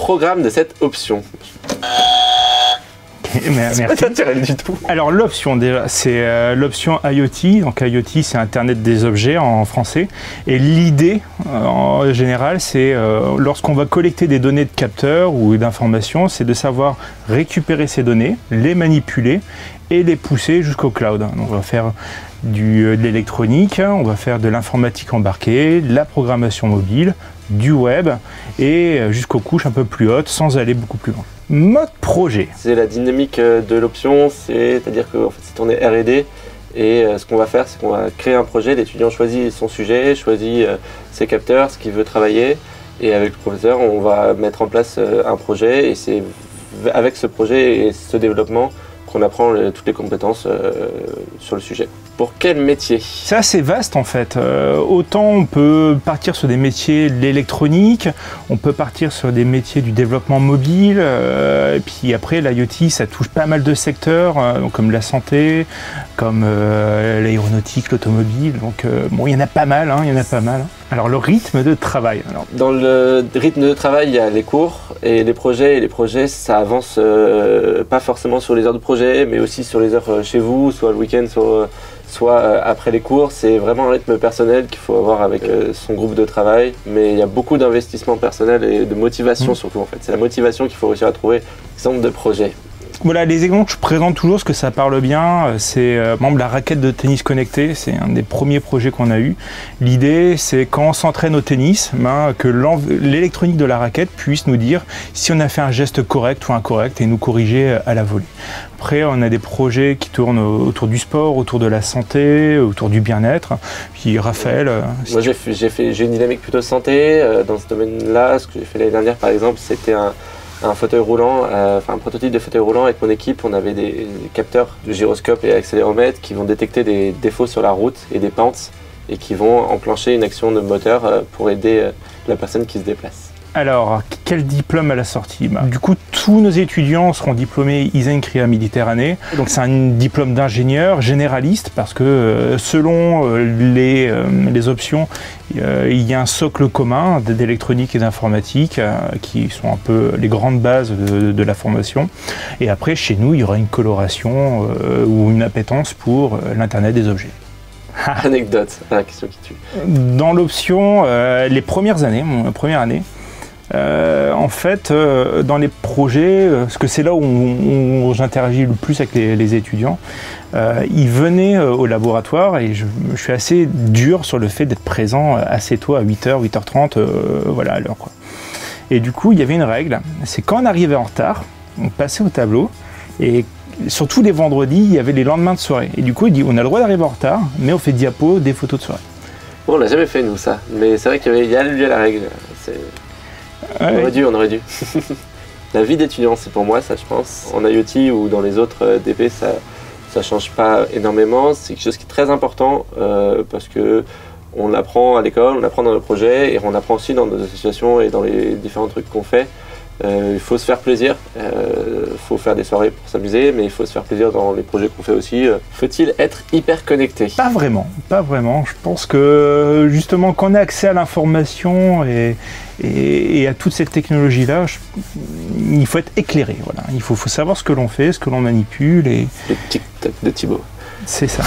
programme de cette option? Merci. Pas naturel du tout. Alors l'option déjà, c'est l'option IoT. Donc IoT, c'est Internet des objets en français. Et l'idée, en général, c'est lorsqu'on va collecter des données de capteurs ou d'informations, c'est de savoir récupérer ces données, les manipuler et les pousser jusqu'au cloud. Donc on va faire de l'électronique, on va faire de l'informatique embarquée, de la programmation mobile, du web et jusqu'aux couches un peu plus hautes sans aller beaucoup plus loin. Mode projet. C'est la dynamique de l'option, c'est-à-dire que en fait, c'est tourné R&D et ce qu'on va faire, c'est qu'on va créer un projet, l'étudiant choisit son sujet, choisit ses capteurs, ce qu'il veut travailler et avec le professeur, on va mettre en place un projet et c'est avec ce projet et ce développement qu'on apprend toutes les compétences sur le sujet. Pour quel métier? C'est assez vaste en fait. Autant on peut partir sur des métiers de l'électronique, on peut partir sur des métiers du développement mobile, et puis après l'IoT ça touche pas mal de secteurs, comme la santé, comme l'aéronautique, l'automobile, donc bon il y en a pas mal, il y en a pas mal. Alors le rythme de travail. Alors. Dans le rythme de travail, il y a les cours et les projets ça avance pas forcément sur les heures de projet, mais aussi sur les heures chez vous, soit le week-end, soit après les cours. C'est vraiment un rythme personnel qu'il faut avoir avec son groupe de travail, mais il y a beaucoup d'investissement personnel et de motivation surtout en fait. C'est la motivation qu'il faut réussir à trouver. Exemple de projet. Voilà, les exemples que je présente toujours, parce que ça parle bien, c'est la raquette de tennis connectée, c'est un des premiers projets qu'on a eu. L'idée, c'est quand on s'entraîne au tennis, que l'électronique de la raquette puisse nous dire si on a fait un geste correct ou incorrect et nous corriger à la volée. Après, on a des projets qui tournent autour du sport, autour de la santé, autour du bien-être. Puis Raphaël... Moi, j'ai une dynamique plutôt santé. Dans ce domaine-là, ce que j'ai fait l'année dernière, par exemple, c'était un fauteuil roulant, un prototype de fauteuil roulant. Avec mon équipe, on avait des capteurs de gyroscope et accéléromètre qui vont détecter des défauts sur la route et des pentes et qui vont enclencher une action de moteur pour aider la personne qui se déplace. Alors, quel diplôme à la sortie? Du coup, tous nos étudiants seront diplômés ISEN CRIA Méditerranée. Donc c'est un diplôme d'ingénieur généraliste parce que selon les options, il y a un socle commun d'électronique et d'informatique qui sont un peu les grandes bases de la formation. Et après, chez nous, il y aura une coloration ou une appétence pour l'Internet des objets. Anecdote, la question qui tue. Dans l'option, les premières années, ma première année, en fait, dans les projets, parce que c'est là où j'interagis le plus avec les étudiants, ils venaient au laboratoire et je suis assez dur sur le fait d'être présent assez tôt, à 8h, 8h30, voilà, à l'heure. Et du coup, il y avait une règle, c'est quand on arrivait en retard, on passait au tableau et surtout les vendredis, il y avait les lendemains de soirée. Et du coup, il dit, on a le droit d'arriver en retard, mais on fait diapo, des photos de soirée. Bon, on l'a jamais fait nous ça, mais c'est vrai qu'il y a la règle. On aurait dû. La vie d'étudiant, c'est pour moi ça, je pense. En IoT ou dans les autres DP, ça change pas énormément. C'est quelque chose qui est très important parce que on apprend à l'école, on apprend dans le projet et on apprend aussi dans nos associations et dans les différents trucs qu'on fait. Il faut se faire plaisir, faut faire des soirées pour s'amuser, mais il faut se faire plaisir dans les projets qu'on fait aussi. Faut-il être hyper connecté? Pas vraiment, pas vraiment. Je pense que justement quand on a accès à l'information et à toute cette technologie-là, il faut être éclairé. Voilà. Il faut savoir ce que l'on fait, ce que l'on manipule. Le TikTok de Thibaut. C'est ça.